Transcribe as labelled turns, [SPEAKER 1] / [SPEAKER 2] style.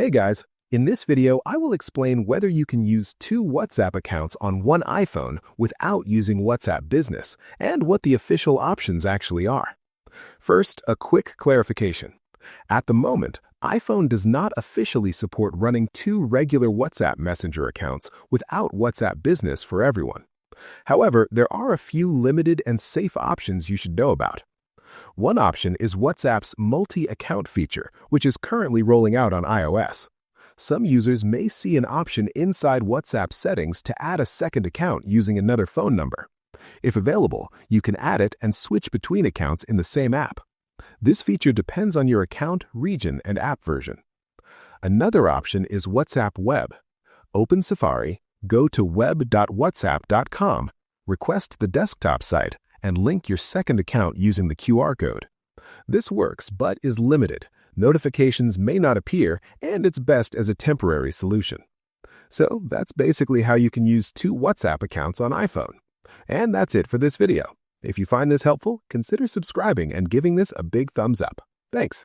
[SPEAKER 1] Hey guys, in this video I will explain whether you can use two WhatsApp accounts on one iPhone without using WhatsApp Business and what the official options actually are. First, a quick clarification. At the moment, iPhone does not officially support running two regular WhatsApp Messenger accounts without WhatsApp Business for everyone. However, there are a few limited and safe options you should know about. One option is WhatsApp's multi-account feature, which is currently rolling out on iOS. Some users may see an option inside WhatsApp settings to add a second account using another phone number. If available, you can add it and switch between accounts in the same app. This feature depends on your account, region, and app version. Another option is WhatsApp Web. Open Safari, go to web.whatsapp.com, request the desktop site, and link your second account using the QR code. This works, but is limited. Notifications may not appear, and it's best as a temporary solution. So that's basically how you can use two WhatsApp accounts on iPhone. And that's it for this video. If you find this helpful, consider subscribing and giving this a big thumbs up. Thanks.